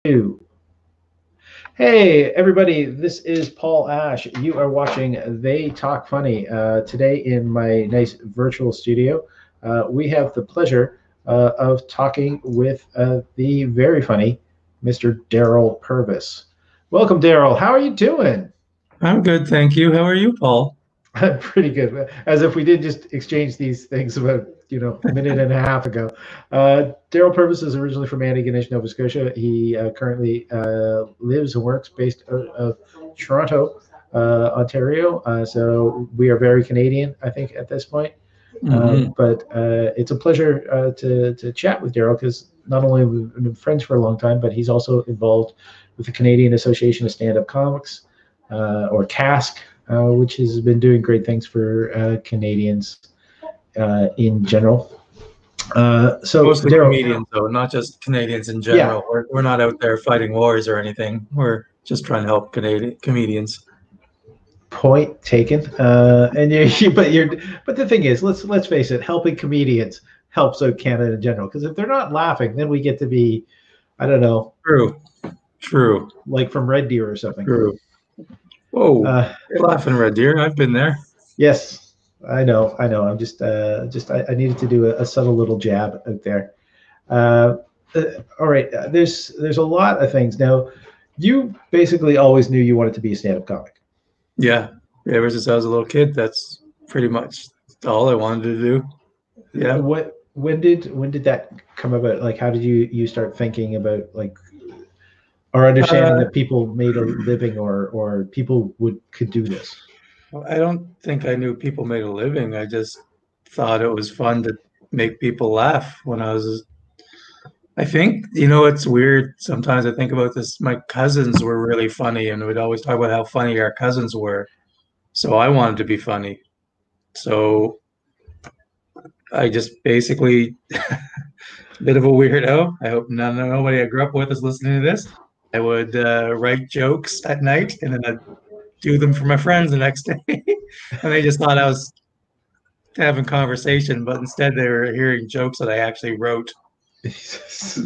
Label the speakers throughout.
Speaker 1: Two. Hey, everybody, this is Paul Ash. You are watching They Talk Funny. Today, in my nice virtual studio, we have the pleasure of talking with the very funny Mr. Darryl Purvis. Welcome, Darryl. How are you doing?
Speaker 2: I'm good, thank you. How are you, Paul?
Speaker 1: I'm pretty good. As if we did just exchange these things about, a minute and a half ago. Darryl Purvis is originally from Antigonish, Nova Scotia. He currently lives and works based out of Toronto, Ontario. So we are very Canadian, I think, at this point. But it's a pleasure to chat with Darryl because not only have we been friends for a long time, but he's also involved with the Canadian Association of Stand-Up Comics, or CASC, which has been doing great things for Canadians in general. So
Speaker 2: Mostly
Speaker 1: Darryl,
Speaker 2: comedians, though, not just Canadians in general.
Speaker 1: Yeah.
Speaker 2: We're not out there fighting wars or anything. We're just trying to help Canadian comedians.
Speaker 1: Point taken. But the thing is, let's face it, helping comedians helps out Canada in general. Because if they're not laughing, then we get to be, I don't know,
Speaker 2: True.
Speaker 1: like from Red Deer or something.
Speaker 2: True. Whoa, you're laughing, Red Deer. I've been there.
Speaker 1: Yes, I know. I'm just I needed to do a subtle little jab out there. All right, there's a lot of things. Now, you basically always knew you wanted to be a stand-up comic.
Speaker 2: Yeah, ever since I was a little kid, that's pretty much all I wanted to do. Yeah.
Speaker 1: When did that come about? Like, how did you start thinking about, like, or understanding that people made a living or people could do this?
Speaker 2: I don't think I knew people made a living. I just thought it was fun to make people laugh when I think, it's weird. Sometimes I think about this. My cousins were really funny, and we'd always talk about how funny our cousins were. So I wanted to be funny. So I just basically, a bit of a weirdo. I hope nobody I grew up with is listening to this. I would write jokes at night, and then I'd do them for my friends the next day. And they just thought I was having conversation, but instead they were hearing jokes that I actually wrote,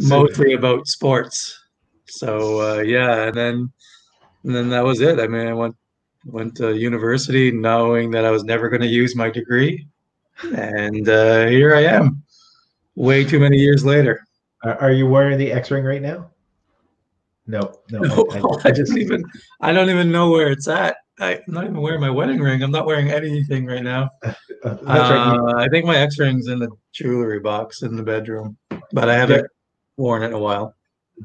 Speaker 2: mostly about sports. So yeah, and then that was it. I mean, I went to university knowing that I was never going to use my degree, and here I am, way too many years later.
Speaker 1: Are you wearing the X ring right now? No.
Speaker 2: I don't even know where it's at. I'm not even wearing my wedding ring. I'm not wearing anything right now.
Speaker 1: That's right.
Speaker 2: I think my X ring's in the jewelry box in the bedroom, but I haven't worn it in a while.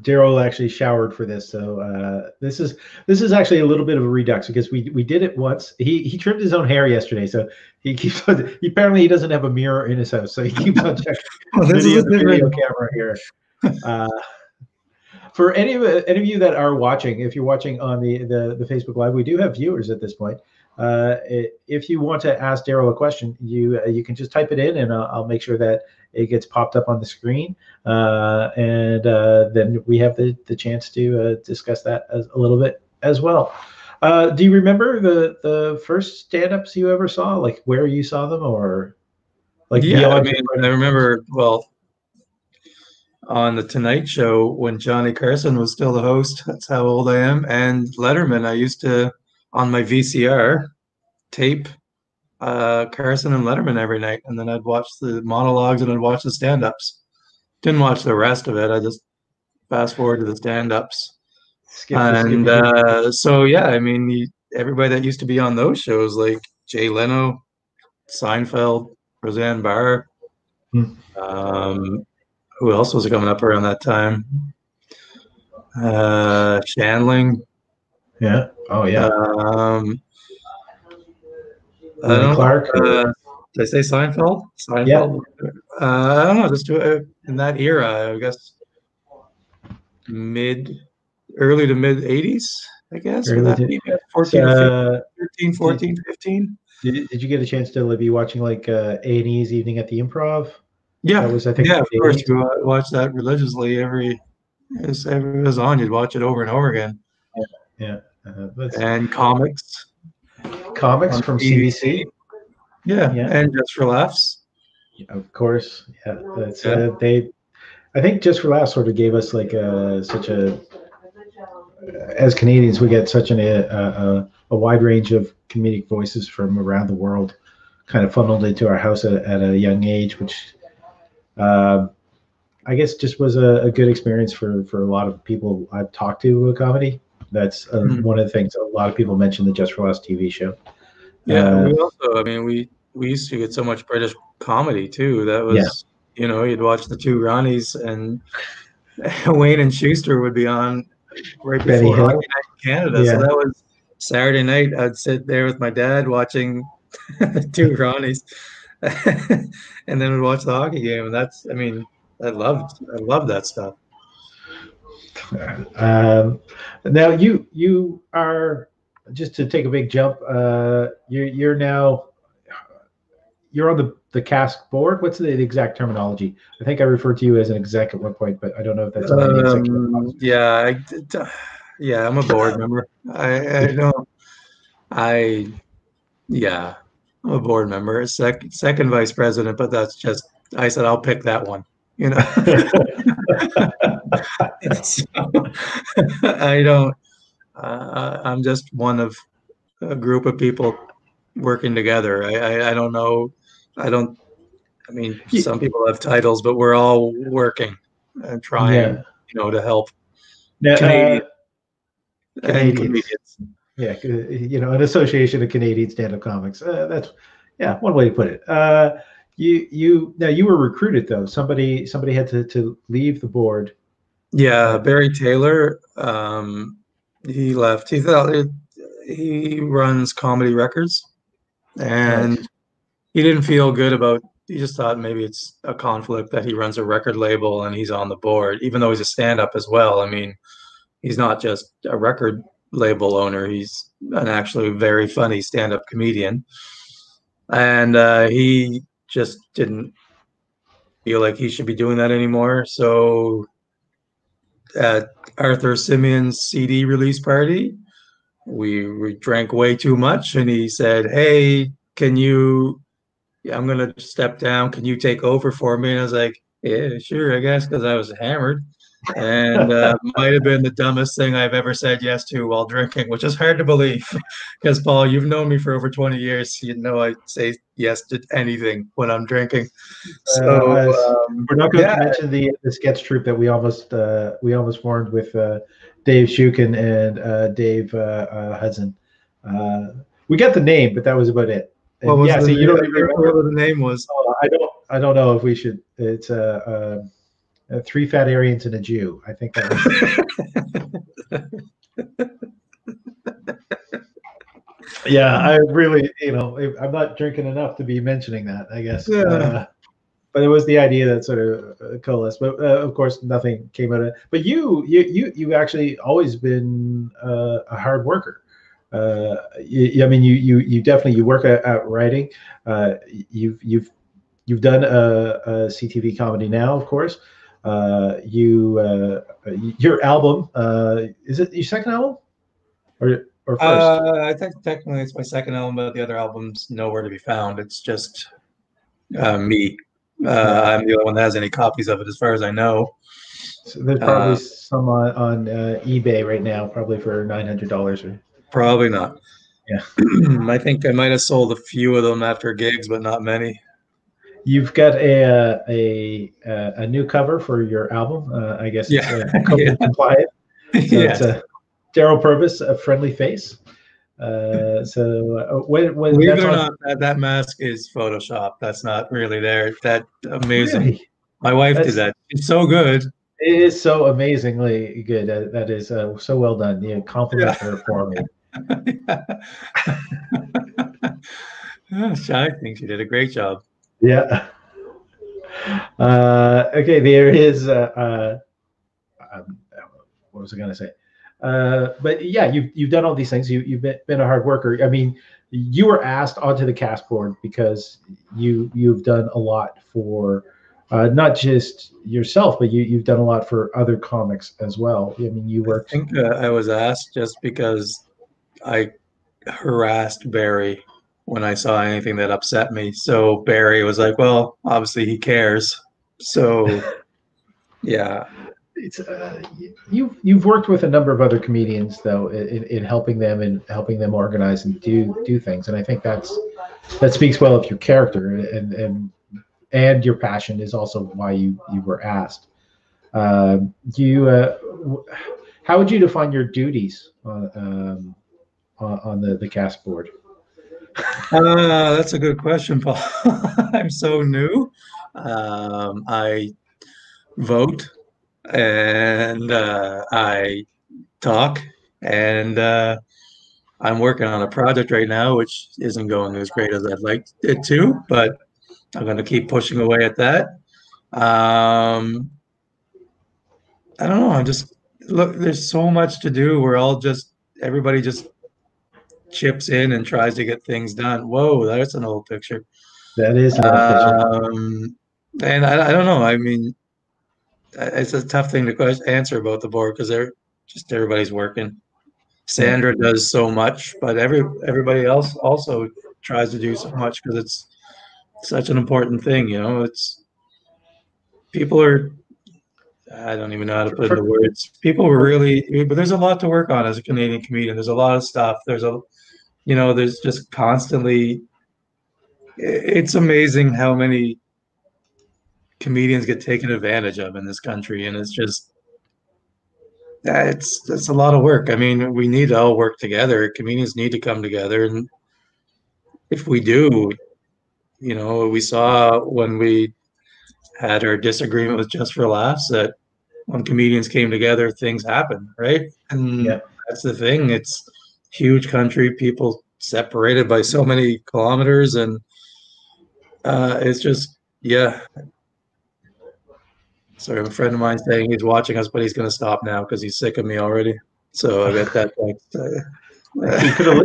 Speaker 1: Darryl actually showered for this, so this is actually a little bit of a redux because we did it once. He trimmed his own hair yesterday, so he keeps on. Apparently, he doesn't have a mirror in his house, so he keeps on checking the video camera here. For any of you that are watching, if you're watching on the Facebook Live, we do have viewers at this point. If you want to ask Darryl a question, you can just type it in, and I'll make sure that it gets popped up on the screen, and then we have the chance to discuss that a little bit as well. Do you remember the first stand-ups you ever saw, like where you saw them, or like?
Speaker 2: Yeah, I mean, I remember on the Tonight Show when Johnny Carson was still the host. That's how old I am. And Letterman, I used to, on my VCR, tape Carson and Letterman every night, and then I'd watch the monologues and I'd watch the stand-ups. Didn't watch the rest of it. I just fast forward to the stand-ups. So yeah, I mean, everybody that used to be on those shows, like Jay Leno, Seinfeld, Roseanne Barr, who else was coming up around that time? Shandling.
Speaker 1: Yeah. Oh yeah.
Speaker 2: Clark. Did I say Seinfeld? Seinfeld. Yeah. I don't know. Just in that era, I guess early to mid 80s, I guess. 14, 15.
Speaker 1: Did you get a chance to be watching like A&E's Evening at the Improv?
Speaker 2: Yeah, that was, I think, of course. You watch that religiously every it was on. You'd watch it over and over again.
Speaker 1: Yeah.
Speaker 2: And comics
Speaker 1: from CBC.
Speaker 2: Yeah, and Just for Laughs.
Speaker 1: Of course, yeah. That's I think Just for Laughs sort of gave us like such a as Canadians, we get such a wide range of comedic voices from around the world, kind of funneled into our house at a young age, which I guess just was a good experience for a lot of people I've talked to about comedy. That's one of the things a lot of people mention the Just for Laughs TV show.
Speaker 2: Yeah, we also, I mean, we used to get so much British comedy too. That was, you know, you'd watch the Two Ronnies, and Wayne and Schuster would be on right
Speaker 1: Benny
Speaker 2: before
Speaker 1: Hill.
Speaker 2: Hockey Night in Canada.
Speaker 1: Yeah.
Speaker 2: So that was Saturday night. I'd sit there with my dad watching the Two Ronnies, and then we'd watch the hockey game. And that's, I mean, I loved that stuff.
Speaker 1: Now you are, just to take a big jump. You're now you're on the CASC board. What's the exact terminology? I think I referred to you as an exec at one point, but I don't know if that's on the executive.
Speaker 2: Yeah, I'm a board member. I don't. Yeah, I'm a board member. Second vice president, but that's just, I said I'll pick that one. You know. So, I don't. I'm just one of a group of people working together. I don't know. I don't. I mean, some people have titles, but we're all working and trying, to help Canadians and comedians.
Speaker 1: Yeah, an association of Canadian stand-up comics. That's one way to put it. You were recruited though. Somebody had to leave the board.
Speaker 2: Yeah, Barry Taylor. He left. He thought he runs Comedy Records, and he didn't feel good about. He just thought maybe it's a conflict that he runs a record label and he's on the board, even though he's a stand-up as well. I mean, he's not just a record label owner. He's an actually very funny stand-up comedian. And he just didn't feel like he should be doing that anymore. So at Arthur Simeon's CD release party, we drank way too much, and he said, "Hey, I'm going to step down. Can you take over for me?" And I was like, "Yeah, sure, I guess," because I was hammered. And might have been the dumbest thing I've ever said yes to while drinking, which is hard to believe. Because, Paul, you've known me for over 20 years. You know I say yes to anything when I'm drinking. So
Speaker 1: we're not going to mention the sketch troupe that we almost formed with Dave Shukin and Dave Hudson. We got the name, but that was about it.
Speaker 2: What was the name? You don't even remember what the name was?
Speaker 1: Oh, I don't know if we should. It's three fat Aryans and a Jew. I think that was. Yeah, I really, I'm not drinking enough to be mentioning that, I guess.
Speaker 2: Yeah.
Speaker 1: But it was the idea that sort of coalesced. But of course, nothing came out of it. But you've actually always been a hard worker. You definitely work at writing. You've done a CTV comedy now, of course. Your album, is it your second album or first?
Speaker 2: I think technically it's my second album, but the other album's nowhere to be found. It's just me. I'm the only one that has any copies of it, as far as I know.
Speaker 1: So there's probably some on eBay right now, probably for $900 or.
Speaker 2: Probably not.
Speaker 1: Yeah.
Speaker 2: I think I might have sold a few of them after gigs, but not many.
Speaker 1: You've got a new cover for your album. I guess it's COVID compliant. So it's Darryl Purvis, A Friendly Face. When
Speaker 2: believe it or not, that mask is Photoshop. That's not really there. That amazing. Really? My wife did that. It's so good.
Speaker 1: It is so amazingly good. That is so well done. The compliment her for me.
Speaker 2: Shy thinks you did a great job.
Speaker 1: Yeah. Okay, there is. What was I going to say? But yeah, you've done all these things. You've been a hard worker. I mean, you were asked onto the CASC board because you've done a lot for not just yourself, but you've done a lot for other comics as well. I mean, you worked.
Speaker 2: I think I was asked just because I harassed Barry when I saw anything that upset me. So Barry was like, "Well, obviously he cares." So yeah.
Speaker 1: it's you've worked with a number of other comedians though in helping them and helping them organize and do things, and I think that speaks well of your character and your passion is also why you were asked. You how would you define your duties on the CASC board?
Speaker 2: That's a good question, Paul. I'm so new. I vote and I talk, and I'm working on a project right now, which isn't going as great as I'd like it to, but I'm going to keep pushing away at that. I don't know. I'm just look. There's so much to do. Everybody just chips in and tries to get things done. Whoa, that's an old picture.
Speaker 1: That is an old picture.
Speaker 2: And I don't know. I mean, it's a tough thing to answer about the board because everybody's working. Sandra does so much, but everybody else also tries to do so much because it's such an important thing. You know, it's people are. I don't even know how to put into words. People were really, but there's a lot to work on as a Canadian comedian. There's a lot of stuff. There's just constantly. It's amazing how many comedians get taken advantage of in this country, and it's just it's a lot of work. I mean, we need to all work together. Comedians need to come together, and if we do, we saw when we had our disagreement with Just for Laughs that when comedians came together, things happen, right? And that's the thing. It's huge country, people separated by so many kilometers, and it's just, yeah. Sorry, a friend of mine saying he's watching us, but he's going to stop now because he's sick of me already. So I got that.
Speaker 1: You could have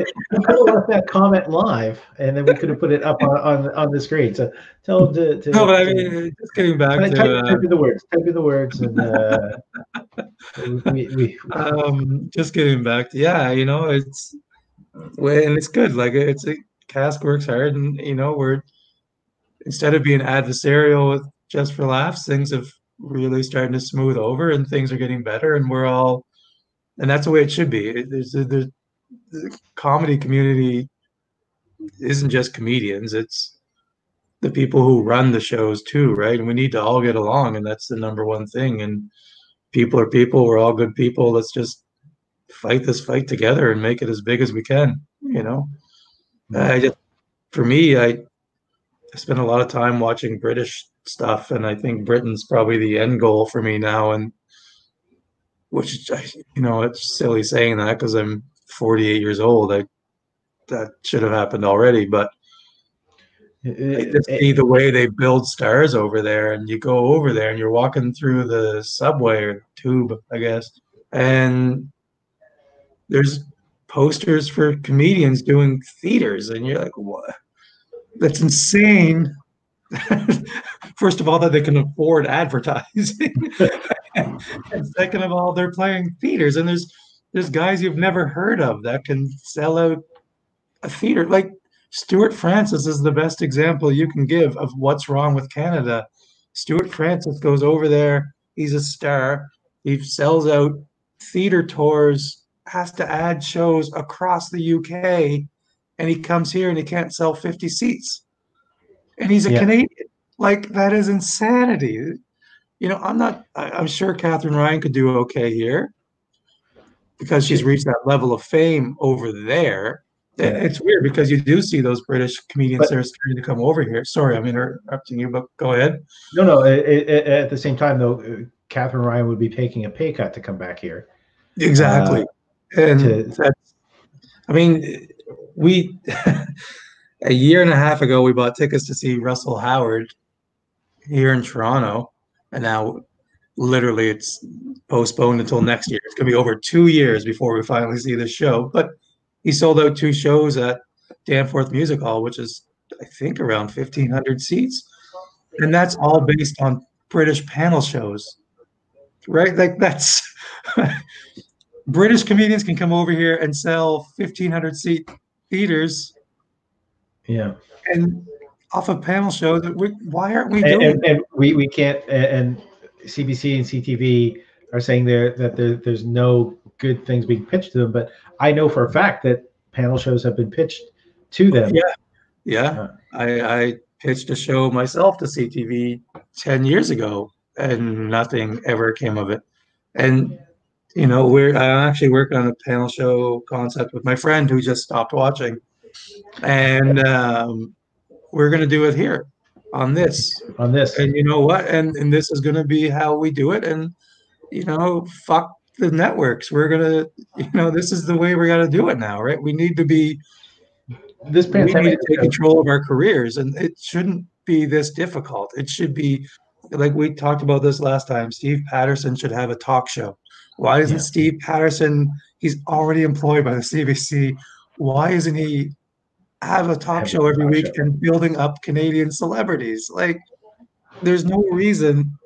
Speaker 1: left that comment live, and then we could have put it up on the screen. So tell him to
Speaker 2: no, but I mean, just getting back to
Speaker 1: type in the words. Type in the words, and
Speaker 2: just getting back to it's good. Like CASC works hard, and we're instead of being adversarial with Just for Laughs, things have really starting to smooth over, and things are getting better, and and that's the way it should be. The comedy community isn't just comedians; it's the people who run the shows too, right? And we need to all get along, and that's the number one thing. And people are people; we're all good people. Let's just fight this fight together and make it as big as we can. For me, I spend a lot of time watching British stuff, and I think Britain's probably the end goal for me now. And which, it's silly saying that because I'm 48 years old. That should have happened already, but I just see the way they build stars over there, and you go over there and you're walking through the subway or tube, I guess, and there's posters for comedians doing theaters, and you're like, what? That's insane. First of all, that they can afford advertising, and second of all, they're playing theaters, and there's guys you've never heard of that can sell out a theater. Like Stuart Francis is the best example you can give of what's wrong with Canada. Stuart Francis goes over there, he's a star, he sells out theater tours, has to add shows across the UK, and he comes here and he can't sell 50 seats. And he's a Canadian. Like, that is insanity. I'm sure Catherine Ryan could do okay here because she's reached that level of fame over there. It's weird because you do see those British comedians that are starting to come over here. Sorry, I'm interrupting you, but go ahead.
Speaker 1: No. At the same time, though, Catherine Ryan would be taking a pay cut to come back here.
Speaker 2: Exactly. We a year and a half ago, we bought tickets to see Russell Howard here in Toronto, and now literally it's postponed until next year. It's going to be over 2 years before we finally see this show. But he sold out 2 shows at Danforth Music Hall, which is, I think, around 1,500 seats. And that's all based on British panel shows, right? Like, that's British comedians can come over here and sell 1,500 seat theaters.
Speaker 1: Yeah.
Speaker 2: And off a panel show why aren't we doing
Speaker 1: and we can't, and CBC and CTV are saying there's no good things being pitched to them. But I know for a fact that panel shows have been pitched to them.
Speaker 2: Yeah. I pitched a show myself to CTV 10 years ago, and nothing ever came of it. And I'm actually working on a panel show concept with my friend who just stopped watching, and we're going to do it here on this. And you know what? And this is going to be how we do it. And fuck the networks. We're gonna, this is the way we got to do it now, right? We need to be.
Speaker 1: This pandemic,
Speaker 2: we need to take control of our careers, and it shouldn't be this difficult. It should be like we talked about this last time. Steve Patterson should have a talk show. Why isn't Steve Patterson? He's already employed by the CBC. Why isn't he have a talk show every week and building up Canadian celebrities? Like, there's no reason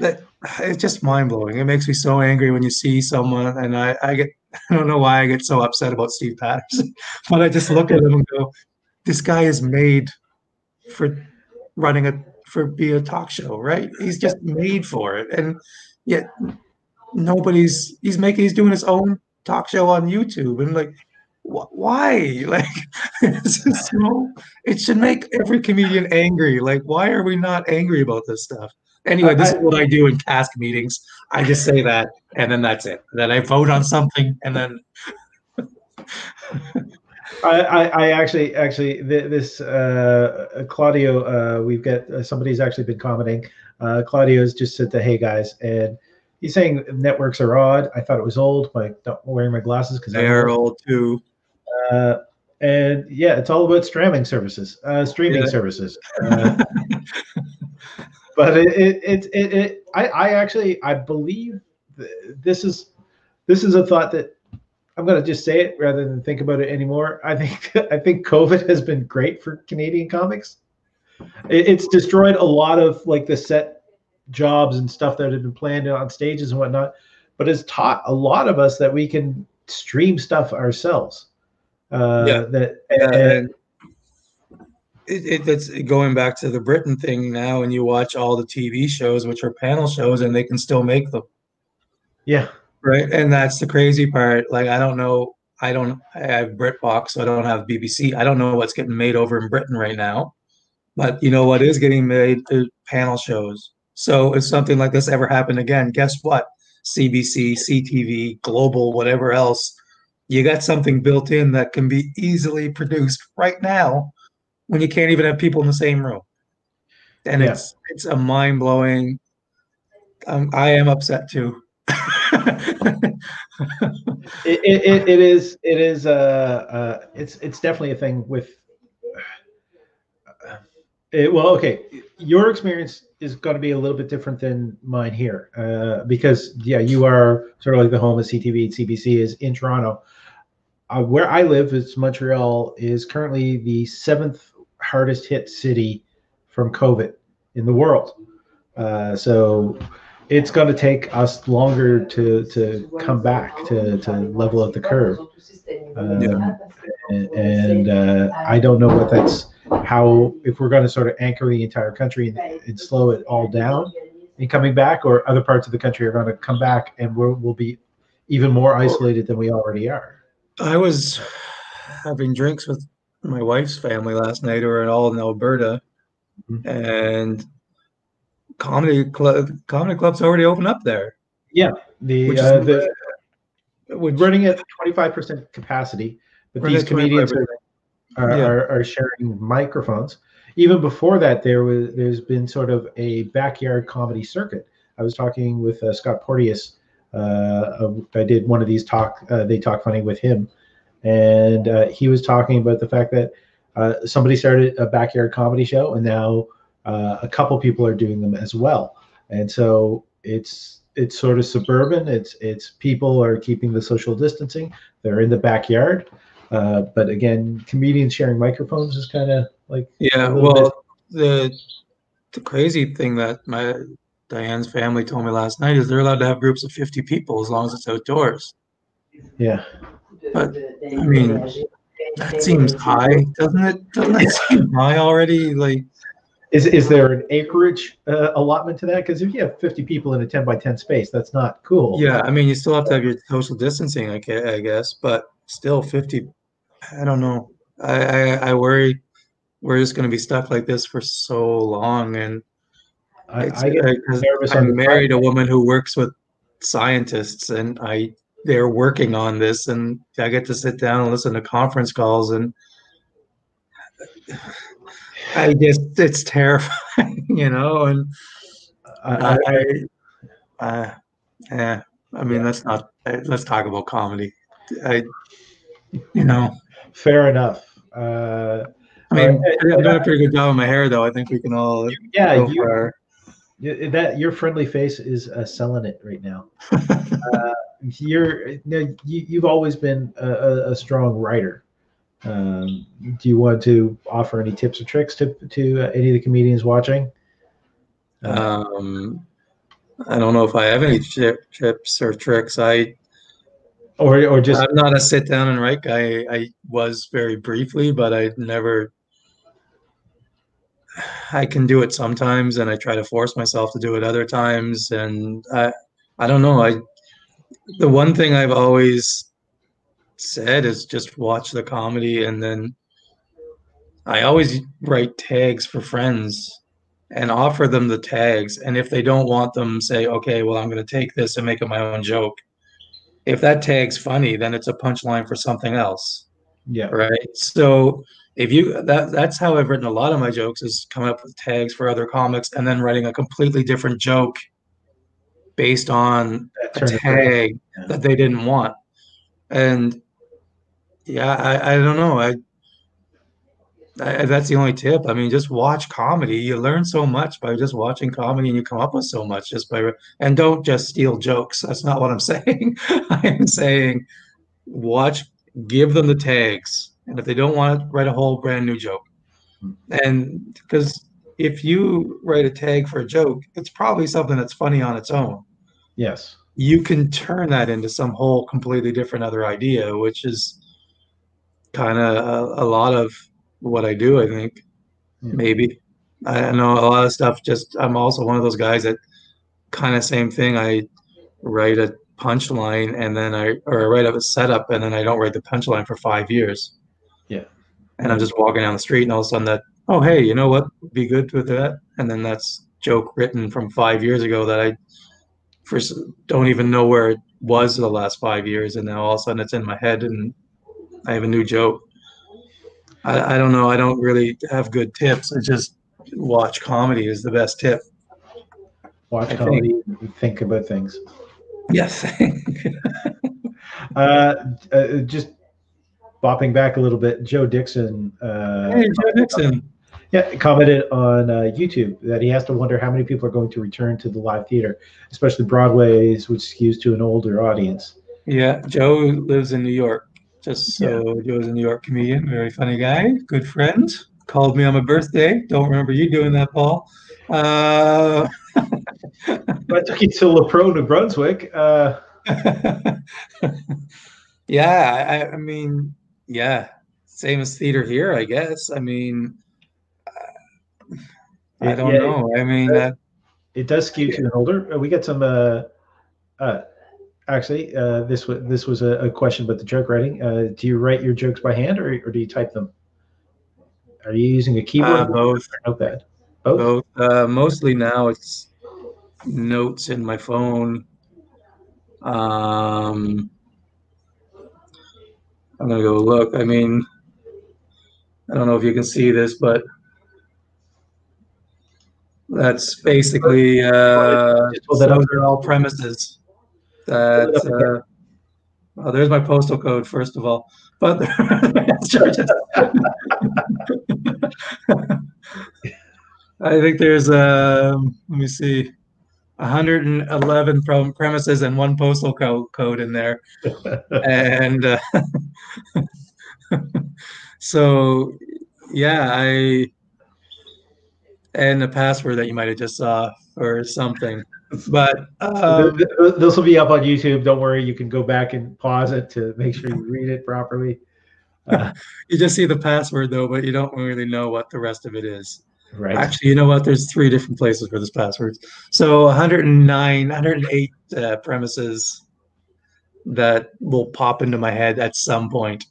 Speaker 2: that. It's just mind blowing. It makes me so angry when you see someone, and I don't know why I get so upset about Steve Patterson, but I just look at him and go, this guy is made for being a talk show, right? He's just made for it. And yet he's doing his own talk show on YouTube, and like, why? Like, it should make every comedian angry. Like, why are we not angry about this stuff? Anyway, this is what I do in CASC meetings. I just say that, and then that's it. Then I vote on something, and then
Speaker 1: I actually this Claudio, we've got somebody's actually been commenting. Claudio's just said hey guys, and he's saying networks are odd. I thought it was old. Like, not wearing my glasses because
Speaker 2: they're old too.
Speaker 1: And yeah, it's all about streaming services. But I believe this is a thought that I'm going to just say it rather than think about it anymore. I think COVID has been great for Canadian comics. It's destroyed a lot of like the set jobs and stuff that had been planned on stages and whatnot, but it's taught a lot of us that we can stream stuff ourselves.
Speaker 2: It's going back to the Britain thing now, and you watch all the TV shows, which are panel shows, and they can still make them.
Speaker 1: Yeah.
Speaker 2: Right. And that's the crazy part. Like, I don't know. I have BritBox, so I don't have BBC. I don't know what's getting made over in Britain right now. But you know what is getting made? Panel shows. So if something like this ever happened again, guess what? CBC, CTV, Global, whatever else, you got something built in that can be easily produced right now when you can't even have people in the same room. And it's a mind-blowing. I am upset too.
Speaker 1: It's definitely a thing with okay, your experience is going to be a little bit different than mine here, because you are sort of like the home of CTV and CBC is in Toronto. Where I live is Montreal, is currently the 7th hardest hit city from COVID in the world. So it's going to take us longer to come back to level out the curve. And I don't know what if we're going to sort of anchor the entire country and slow it all down in coming back, or other parts of the country are going to come back and we'll be even more isolated than we already are.
Speaker 2: I was having drinks with my wife's family last night, or all in Alberta, and comedy clubs already open up there.
Speaker 1: Yeah, we're running at 25% capacity, but these comedians are sharing microphones. Even before that, there's been sort of a backyard comedy circuit. I was talking with Scott Porteous. I did one of these They Talk Funny with him, and he was talking about the fact that somebody started a backyard comedy show, and now a couple people are doing them as well. And so it's sort of suburban. It's people are keeping the social distancing. They're in the backyard, but again, comedians sharing microphones is kind of like
Speaker 2: the crazy thing that Diane's family told me last night is they're allowed to have groups of 50 people as long as it's outdoors.
Speaker 1: Yeah.
Speaker 2: But I mean, that seems high, doesn't it? Doesn't that seem high already? Like,
Speaker 1: Is there an acreage allotment to that? Because if you have 50 people in a 10 by 10 space, that's not cool.
Speaker 2: Yeah, I mean, you still have to have your social distancing, I guess, but still 50, I don't know. I worry we're just going to be stuck like this for so long. And it's
Speaker 1: I get
Speaker 2: 'cause
Speaker 1: nervous
Speaker 2: I
Speaker 1: on the
Speaker 2: married a woman who works with scientists, and they're working on this, and I get to sit down and listen to conference calls, and I guess it's terrifying, and
Speaker 1: I,
Speaker 2: I yeah, I mean,
Speaker 1: yeah,
Speaker 2: let's talk about comedy. I, you know,
Speaker 1: fair enough.
Speaker 2: I
Speaker 1: All right,
Speaker 2: mean, I'm doing a pretty good job on my hair, though. I think we can all
Speaker 1: yeah,
Speaker 2: go for our.
Speaker 1: that your friendly face is selling it right now. You've always been a strong writer. Do you want to offer any tips or tricks to any of the comedians watching?
Speaker 2: Um, I don't know if I have any tips or tricks.
Speaker 1: Or just
Speaker 2: I'm not a sit down and write guy. I was very briefly, but I can do it sometimes, and I try to force myself to do it other times. And I don't know. The one thing I've always said is just watch the comedy, and then I always write tags for friends and offer them the tags. And if they don't want them, say, okay, well, I'm going to take this and make it my own joke. If that tag's funny, then it's a punchline for something else.
Speaker 1: yeah,
Speaker 2: Right. So if you that's how I've written a lot of my jokes, is coming up with tags for other comics and then writing a completely different joke based on a tag that they didn't want. And yeah, I don't know. That's the only tip. I mean, just watch comedy. You learn so much by just watching comedy, and you come up with so much just and don't just steal jokes. That's not what I'm saying. I'm saying watch, give them the tags. And if they don't want it, write a whole brand new joke. And because if you write a tag for a joke, it's probably something that's funny on its own.
Speaker 1: yes.
Speaker 2: You can turn that into some whole completely different other idea, which is kind of a lot of what I do, I think.
Speaker 1: Yeah.
Speaker 2: Maybe. I know a lot of stuff. Just I'm also one of those guys that kind of same thing. I write a punchline and then I write up a setup and then I don't write the punchline for 5 years.
Speaker 1: Yeah.
Speaker 2: And I'm just walking down the street and all of a sudden oh, hey, you know what would be good with that? And then that's joke written from 5 years ago that I first don't even know where it was the last 5 years. And now all of a sudden it's in my head and I have a new joke. I don't know. I don't really have good tips. I just watch comedy is the best tip.
Speaker 1: Watch comedy, think about things.
Speaker 2: Yes.
Speaker 1: Just bopping back a little bit, Joe Dixon.
Speaker 2: Hey, Joe Dixon.
Speaker 1: Yeah, commented on YouTube that he has to wonder how many people are going to return to the live theater, especially Broadway's, which skews to an older audience.
Speaker 2: Yeah, Joe lives in New York. Joe's a New York comedian, very funny guy, good friend. Called me on my birthday. Don't remember you doing that, Paul.
Speaker 1: I took you to La Pro, New Brunswick.
Speaker 2: Yeah, I mean, yeah, same as theater here, I guess. I mean, I don't know. I mean,
Speaker 1: it does skew to an older. We got some. Actually, this was a question about the joke writing. Do you write your jokes by hand or do you type them? Are you using a keyboard?
Speaker 2: Both.
Speaker 1: Notepad.
Speaker 2: Both. Mostly now it's notes in my phone. I'm gonna go look. I mean, I don't know if you can see this, but that's basically those are all premises. That well, there's my postal code first of all, but I think there's let me see, 111 premises and one postal code in there, and so yeah, and the password that you might have just saw or something. But
Speaker 1: this will be up on YouTube. Don't worry, you can go back and pause it to make sure you read it properly.
Speaker 2: You just see the password though, but you don't really know what the rest of it is.
Speaker 1: Right.
Speaker 2: Actually, you know what? There's 3 different places for this password. So 109, 108 premises that will pop into my head at some point.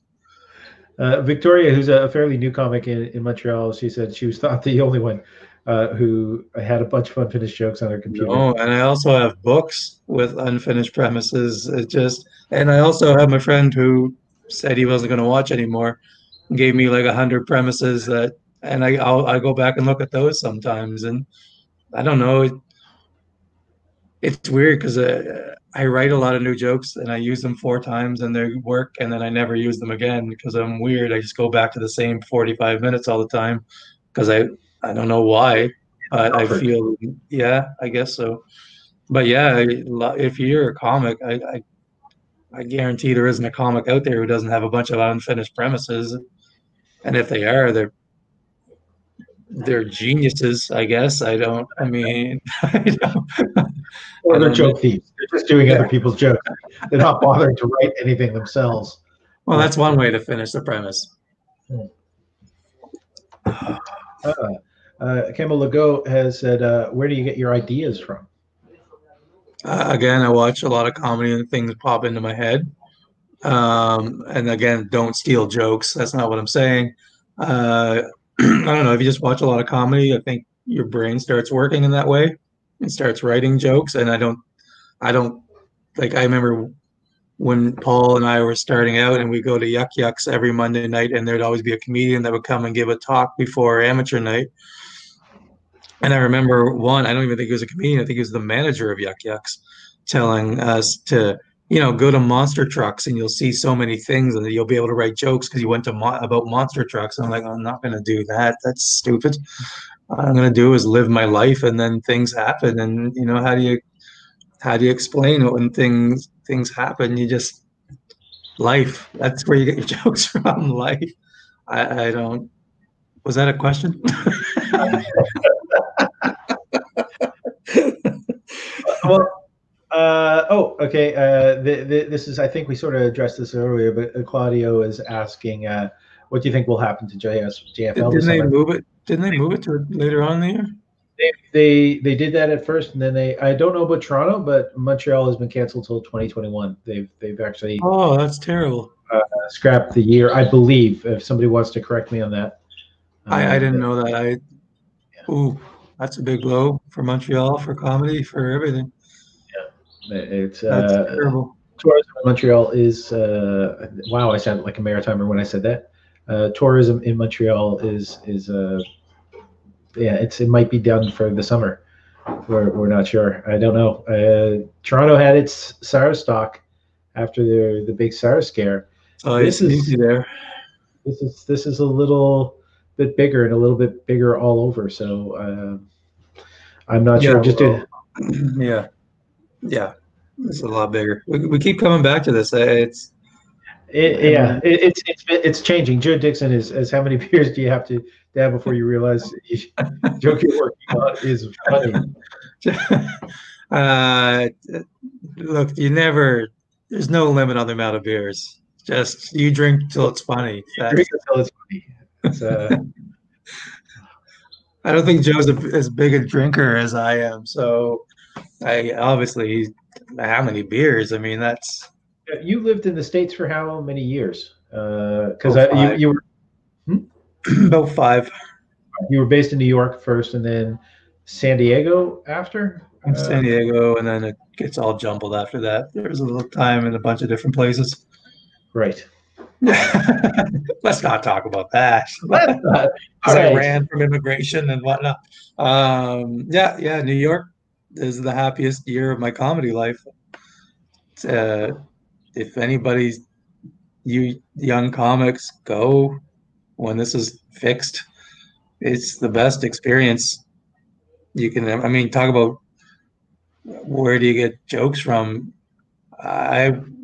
Speaker 1: Victoria, who's a fairly new comic in Montreal, she said she was thought the only one who had a bunch of unfinished jokes on her computer.
Speaker 2: No, and I also have books with unfinished premises. And I also have my friend who said he wasn't going to watch anymore, gave me like 100 premises and I go back and look at those sometimes, and I don't know. It's weird because I write a lot of new jokes and I use them 4 times and they work, and then I never use them again because I'm weird. I just go back to the same 45 minutes all the time because I don't know why, but I feel, yeah, I guess so. But yeah, if you're a comic, I guarantee there isn't a comic out there who doesn't have a bunch of unfinished premises. And if they are, they're geniuses, I guess. I mean,
Speaker 1: or they're joke thieves. They're just doing other people's jokes. They're not bothering to write anything themselves.
Speaker 2: Well, that's one way to finish the premise.
Speaker 1: Campbell Legault has said, where do you get your ideas from?
Speaker 2: Again, I watch a lot of comedy and things pop into my head. And again, don't steal jokes. That's not what I'm saying. I don't know. If you just watch a lot of comedy, I think your brain starts working in that way and starts writing jokes. And I don't like, I remember when Paul and I were starting out and we go to Yuck Yucks every Monday night, and there'd always be a comedian that would come and give a talk before amateur night. And I remember one, I don't even think he was a comedian. I think he was the manager of Yuck Yucks, telling us to, go to monster trucks and you'll see so many things and you'll be able to write jokes because you went to about monster trucks. And I'm like, I'm not going to do that. That's stupid. What I'm going to do is live my life, and then things happen. And, how do you explain it when things happen? You just, life. That's where you get your jokes from, life. I don't, was that a question?
Speaker 1: Well, okay. This is, I think we sort of addressed this earlier, but Claudio is asking, what do you think will happen to JFL?
Speaker 2: Didn't they move it to later on in the year?
Speaker 1: They did that at first, and then I don't know about Toronto, but Montreal has been canceled till 2021. They've actually
Speaker 2: that's terrible.
Speaker 1: Scrapped the year, I believe. If somebody wants to correct me on that.
Speaker 2: I didn't know that. That's a big blow for Montreal, for comedy, for everything.
Speaker 1: Yeah, it's
Speaker 2: terrible.
Speaker 1: Tourism in Montreal is wow. I sounded like a maritimer when I said that. Tourism in Montreal is it might be done for the summer. We're not sure. I don't know. Toronto had its SARS stock after the big SARS scare.
Speaker 2: Oh, this is easy there.
Speaker 1: This is a little bit bigger and a little bit bigger all over. So I'm not sure.
Speaker 2: Yeah, it's a lot bigger. We keep coming back to this.
Speaker 1: It's changing. Joe Dixon is how many beers do you have to have before you realize the joke you're working on is funny?
Speaker 2: Look, there's no limit on the amount of beers. Just you drink till it's funny.
Speaker 1: Drink until it's funny.
Speaker 2: I don't think Joe's as big a drinker as I am. So obviously, how many beers? I mean, that's.
Speaker 1: You lived in the States for how many years? Because you were
Speaker 2: about 5.
Speaker 1: You were based in New York first, and then San Diego after.
Speaker 2: San Diego, and then it gets all jumbled after that. There was a little time in a bunch of different places.
Speaker 1: Right.
Speaker 2: Let's not talk about that. I ran from immigration and whatnot. New York is the happiest year of my comedy life. If anybody's, you young comics, go when this is fixed. It's the best experience you can. I mean, talk about where do you get jokes from?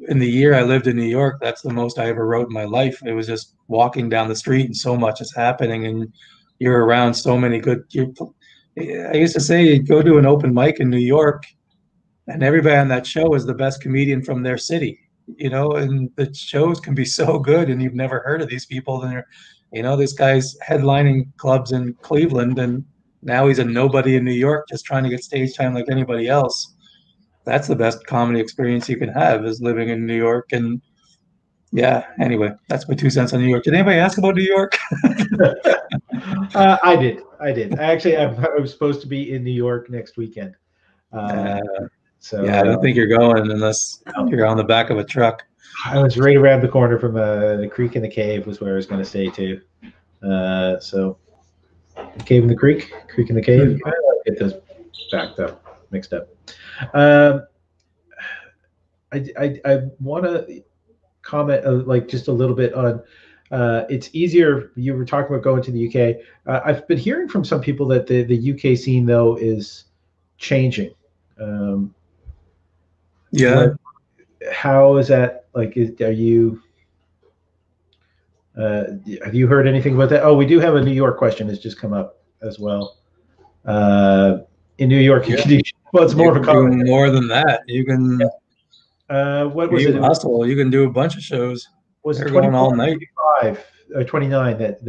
Speaker 2: In the year I lived in New York, that's the most I ever wrote in my life. It was just walking down the street and so much is happening, and you're around so many good. I used to say, you go to an open mic in New York, and everybody on that show is the best comedian from their city. you know, and the shows can be so good, and you've never heard of these people. And you know, this guy's headlining clubs in Cleveland, and now he's a nobody in New York, just trying to get stage time like anybody else. That's the best comedy experience you can have, is living in New York. And yeah, anyway, that's my 2 cents on New York. Did anybody ask about New York?
Speaker 1: I did. Actually, I was supposed to be in New York next weekend. So
Speaker 2: yeah, I don't think you're going unless you're on the back of a truck.
Speaker 1: I was right around the corner from the Creek and the Cave was where I was going to stay too. So Cave and the Creek, Creek and the Cave. I get those backed up, mixed up. I want to comment like just a little bit on. It's easier. You were talking about going to the UK. I've been hearing from some people that the UK scene though is changing.
Speaker 2: Yeah.
Speaker 1: How is that? Like, are you? Have you heard anything about that? Oh, we do have a New York question that's just come up as well. In New York, you can do, well, it's more of a
Speaker 2: do more than that. You can.
Speaker 1: What was it?
Speaker 2: Hustle. You can do a bunch of shows.
Speaker 1: Was
Speaker 2: They're
Speaker 1: it
Speaker 2: going all night?
Speaker 1: 25 or 29 that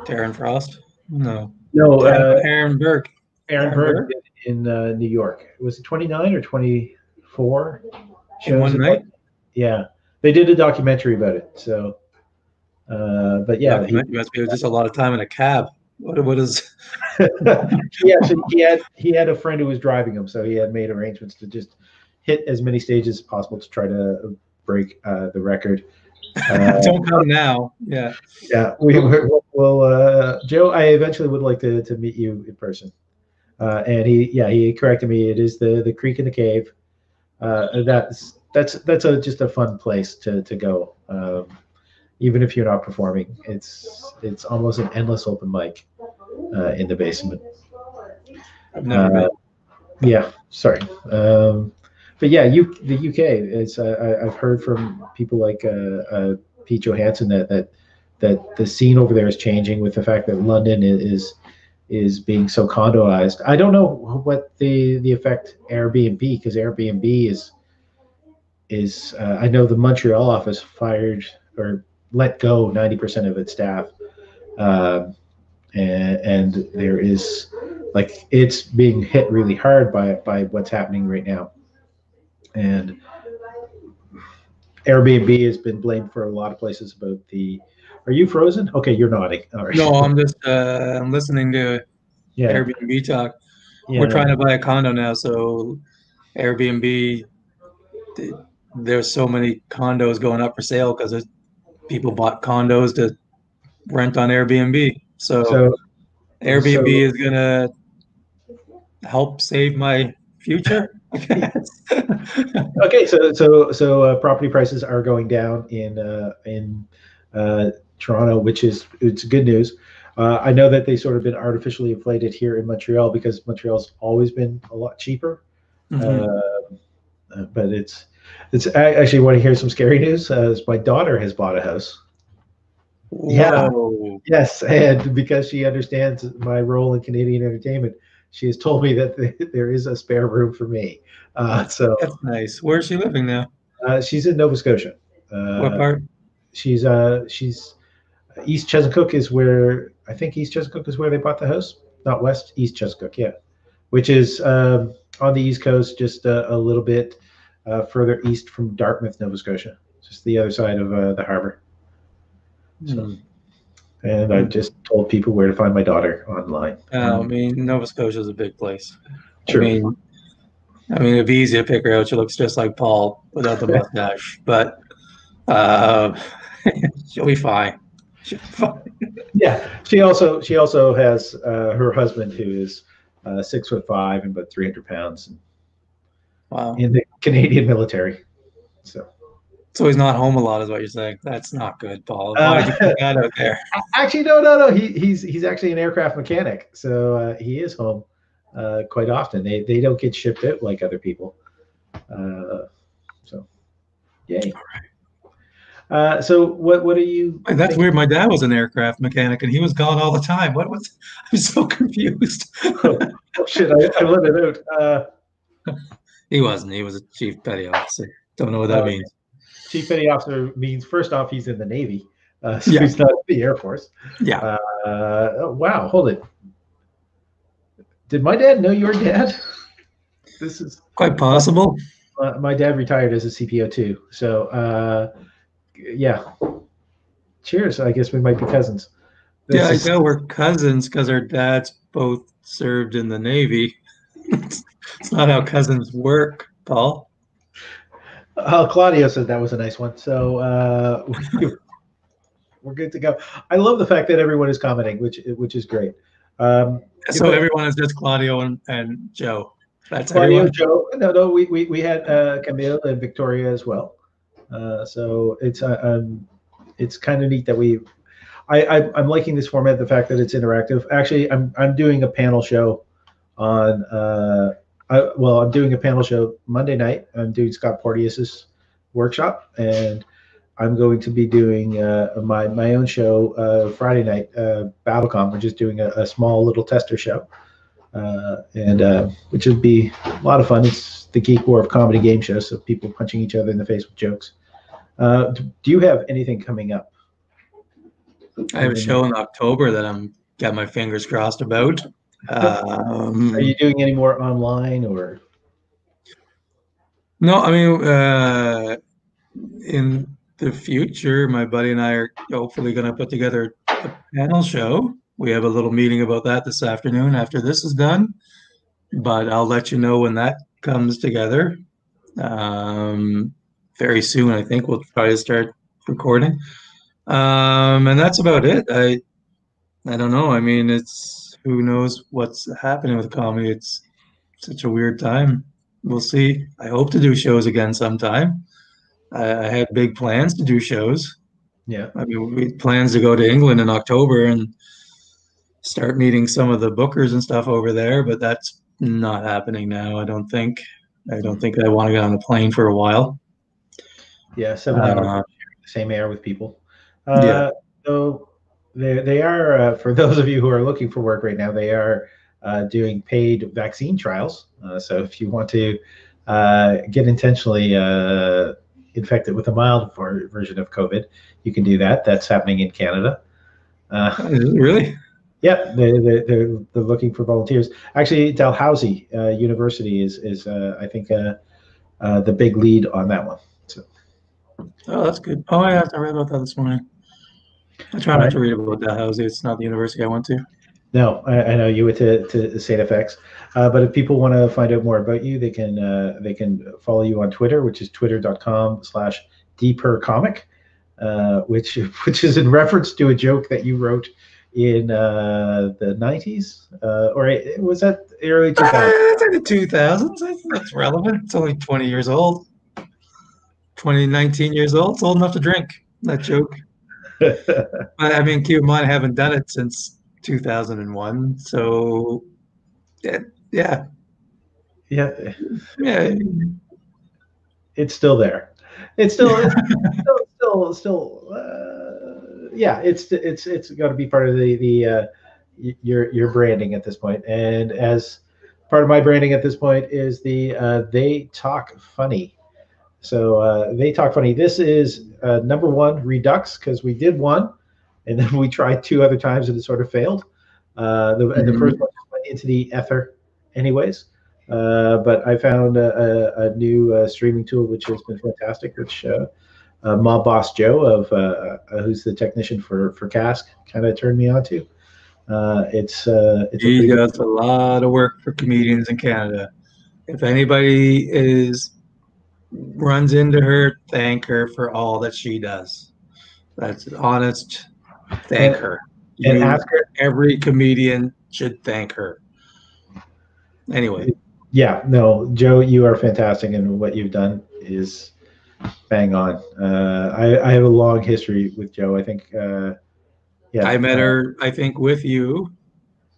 Speaker 2: Darren Frost? No. Aaron Burke.
Speaker 1: Aaron Burke in New York. Was it 29 or 24 shows
Speaker 2: in one night?
Speaker 1: Yeah, they did a documentary about it. So, but yeah,
Speaker 2: it must be just a lot of time in a cab. What is?
Speaker 1: Yeah, so he had a friend who was driving him, so he had made arrangements to just hit as many stages as possible to try to break the record.
Speaker 2: Don't come now. Yeah.
Speaker 1: Yeah, we'll Joe, I eventually would like to meet you in person. And he corrected me. It is the Creek and the Cave. That's just a fun place to go. Even if you're not performing, it's almost an endless open mic in the basement.
Speaker 2: I've never been.
Speaker 1: Yeah, sorry. But yeah, the UK. It's I've heard from people like Pete Johansson that the scene over there is changing with the fact that London is being so condoized. I don't know what the effect Airbnb, because Airbnb is I know the Montreal office fired or let go 90% of its staff, and there is like it's being hit really hard by what's happening right now. And Airbnb has been blamed for a lot of places about the. Are you frozen? Okay, you're nodding. All right.
Speaker 2: No, I'm just I'm listening to Airbnb talk. Yeah. We're trying to buy a condo now, so Airbnb. There's so many condos going up for sale because people bought condos to rent on Airbnb. So Airbnb is gonna help save my future.
Speaker 1: Okay, so property prices are going down in Toronto, which is it's good news. I know that they sort of been artificially inflated here in Montreal because Montreal's always been a lot cheaper. Mm-hmm. But it's I actually want to hear some scary news. My daughter has bought a house.
Speaker 2: Whoa.
Speaker 1: Yeah. Yes, and because she understands my role in Canadian entertainment, she has told me that there is a spare room for me. So
Speaker 2: that's nice. Where is she living now?
Speaker 1: She's in Nova Scotia.
Speaker 2: What part?
Speaker 1: She's East Chesapeake is where I think East Chesapeake is where they bought the house. Not West, East Chesapeake, yeah, which is on the East Coast, just a little bit further east from Dartmouth, Nova Scotia, just the other side of the harbor. So, and I just told people where to find my daughter online.
Speaker 2: I mean, Nova Scotia is a big place.
Speaker 1: True.
Speaker 2: I mean, it'd be easy to pick her out. She looks just like Paul without the mustache, but she'll be fine. She'll be fine.
Speaker 1: Yeah, she also has her husband who is 6'5" and about 300 pounds.
Speaker 2: Wow.
Speaker 1: In the Canadian military.
Speaker 2: So he's not home a lot, is what you're saying. That's not good, Paul. Why did you put that out there?
Speaker 1: Actually, no. He's actually an aircraft mechanic, so he is home quite often. They don't get shipped out like other people. So, yay. All right. So what are you?
Speaker 2: That's weird. My dad was an aircraft mechanic, and he was gone all the time. What was? I'm so confused.
Speaker 1: Oh shit! I let it out.
Speaker 2: He wasn't. He was a chief petty officer. Don't know what that means.
Speaker 1: Chief petty officer means, first off, he's in the Navy, so
Speaker 2: Yeah.
Speaker 1: he's not in the Air Force.
Speaker 2: Yeah.
Speaker 1: Oh, wow, hold it. Did my dad know your dad? This is
Speaker 2: quite possible.
Speaker 1: My dad retired as a CPO too. So, yeah. Cheers. I guess we might be cousins.
Speaker 2: I know we're cousins because our dads both served in the Navy. It's not how cousins work, Paul.
Speaker 1: Claudio said that was a nice one. So we're good to go. I love the fact that everyone is commenting, which is great.
Speaker 2: So everyone is just Claudio and Joe. That's
Speaker 1: Claudio,
Speaker 2: everyone?
Speaker 1: Joe. No, we had Camille and Victoria as well. So it's kind of neat that I'm liking this format, the fact that it's interactive. Actually, I'm doing a panel show on I'm doing a panel show Monday night. I'm doing Scott Porteous's workshop, and I'm going to be doing my own show Friday night, BattleCom. We're just doing a small little tester show, and which would be a lot of fun. It's the Geek War of Comedy game show, so people punching each other in the face with jokes. Do you have anything coming up?
Speaker 2: I have a show in October that I'm got my fingers crossed about.
Speaker 1: Are you doing any more online or?
Speaker 2: No, I mean, in the future, my buddy and I are hopefully going to put together a panel show. We have a little meeting about that this afternoon after this is done, but I'll let you know when that comes together. Very soon, I think we'll try to start recording. And that's about it. I don't know. I mean, it's who knows what's happening with comedy. It's such a weird time. We'll see. I hope to do shows again sometime. I had big plans to do shows.
Speaker 1: Yeah.
Speaker 2: I mean, we had plans to go to England in October and start meeting some of the bookers and stuff over there, but that's not happening now, I don't think. I don't think I want to get on a plane for a while.
Speaker 1: Yeah, 7 hours sharing the same air with people.
Speaker 2: Yeah.
Speaker 1: So they are, for those of you who are looking for work right now, they are doing paid vaccine trials. So if you want to get intentionally infected with a mild version of COVID, you can do that. That's happening in Canada.
Speaker 2: Really?
Speaker 1: Yeah, they're looking for volunteers. Actually, Dalhousie University is I think the big lead on that one. So.
Speaker 2: Oh, that's good. Oh, I read about that this morning. I try not to read about Dalhousie. It's not the university I went to.
Speaker 1: No, I know you went to St. FX, but if people want to find out more about you, they can follow you on Twitter, which is twitter.com/dpercomic, which is in reference to a joke that you wrote in the 90s, or was that early 2000s?
Speaker 2: It's in the 2000s. I think that's relevant. It's only 20 years old. 19 years old. It's old enough to drink, that joke. I mean, keep in mind, I haven't done it since 2001. So, yeah.
Speaker 1: It's still there. It's still yeah. It's got to be part of the your branding at this point. And as part of my branding at this point is the They Talk Funny. So They Talk Funny. This is number one, Redux, because we did one, and then we tried two other times and it sort of failed. And the first one just went into the ether, anyways. But I found a new streaming tool which has been fantastic, which Mob Boss Joe of who's the technician for CASC kind of turned me on to.
Speaker 2: He does a lot of work for comedians in Canada. If anybody runs into her, thank her for all that she does. That's honest. Thank her.
Speaker 1: And ask her.
Speaker 2: Every comedian should thank her. Anyway.
Speaker 1: Yeah, no, Joe, you are fantastic, and what you've done is bang on. I have a long history with Joe. I think,
Speaker 2: I met her, I think, with you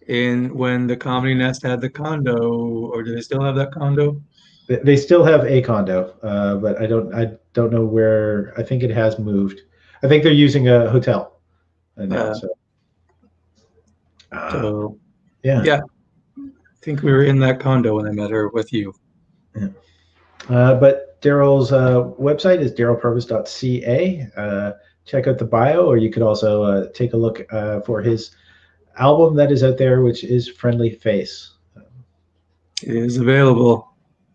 Speaker 2: when the Comedy Nest had the condo, or do they still have that condo?
Speaker 1: They still have a condo, but I don't know where. I think it has moved. I think they're using a hotel now.
Speaker 2: Yeah. I think we were in that condo when I met her with you.
Speaker 1: Yeah. But Darryl's website is darrylpurvis.ca. Check out the bio, or you could also take a look for his album that is out there, which is Friendly Face.
Speaker 2: It is available.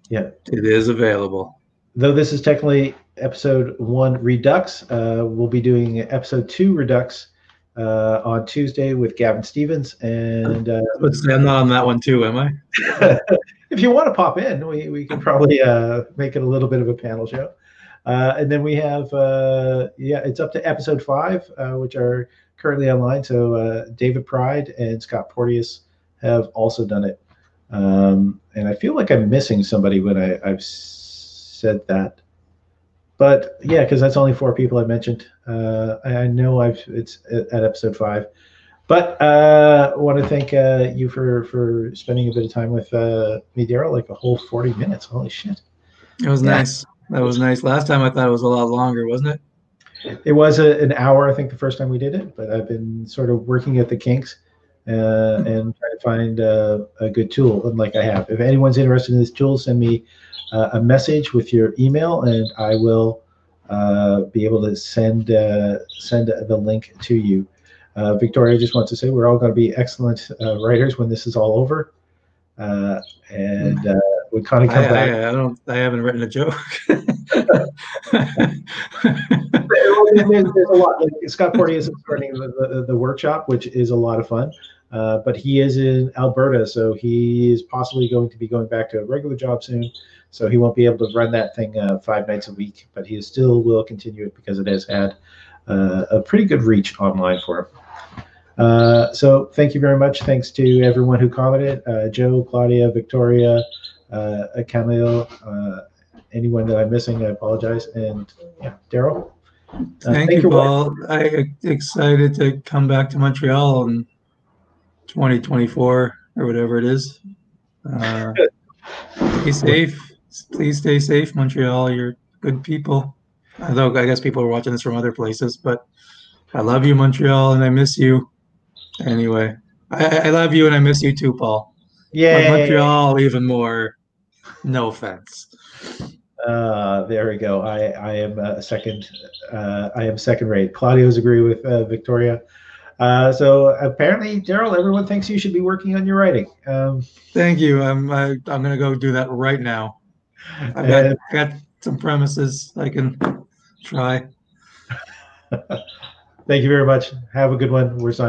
Speaker 1: Yeah.
Speaker 2: It is available.
Speaker 1: Though this is technically episode 1 Redux, we'll be doing episode 2 Redux on Tuesday with Gavin Stevens. And
Speaker 2: I'm not on that one too, am I?
Speaker 1: if you want to pop in, we can probably make it a little bit of a panel show. And then we have, it's up to episode 5, which are currently online. So David Pride and Scott Porteous have also done it. And I feel like I'm missing somebody when I've said that. But yeah, because that's only 4 people I mentioned. I know it's at episode 5. But I want to thank you for spending a bit of time with me, Darryl, like a whole 40 minutes. Holy shit.
Speaker 2: It was nice. That was nice. Last time I thought it was a lot longer, wasn't it?
Speaker 1: It was an hour, I think, the first time we did it. But I've been sort of working at the kinks and trying to find a good tool. And like I have. If anyone's interested in this tool, send me a message with your email, and I will be able to send the link to you. Victoria just wants to say we're all going to be excellent writers when this is all over, and we kind of come back.
Speaker 2: I haven't written a joke.
Speaker 1: There's a lot. Like Scott Porteous is starting the workshop, which is a lot of fun. But he is in Alberta, so he is possibly going to be going back to a regular job soon. So he won't be able to run that thing 5 nights a week, but he still will continue it because it has had a pretty good reach online for him. So thank you very much. Thanks to everyone who commented, Joe, Claudia, Victoria, Camille, anyone that I'm missing, I apologize. And yeah, Darryl.
Speaker 2: Thank you, Paul. I'm excited to come back to Montreal in 2024 or whatever it is. Be safe. Please stay safe, Montreal. You're good people. Although I guess people are watching this from other places, but I love you, Montreal, and I miss you. Anyway, I love you and I miss you too, Paul.
Speaker 1: Yeah.
Speaker 2: Montreal, even more. No offense.
Speaker 1: There we go. I am second. I am second rate. Claudio's agree with Victoria. So apparently, Darryl, everyone thinks you should be working on your writing.
Speaker 2: Thank you. I'm gonna go do that right now. I've got some premises I can try.
Speaker 1: Thank you very much. Have a good one. We're signing.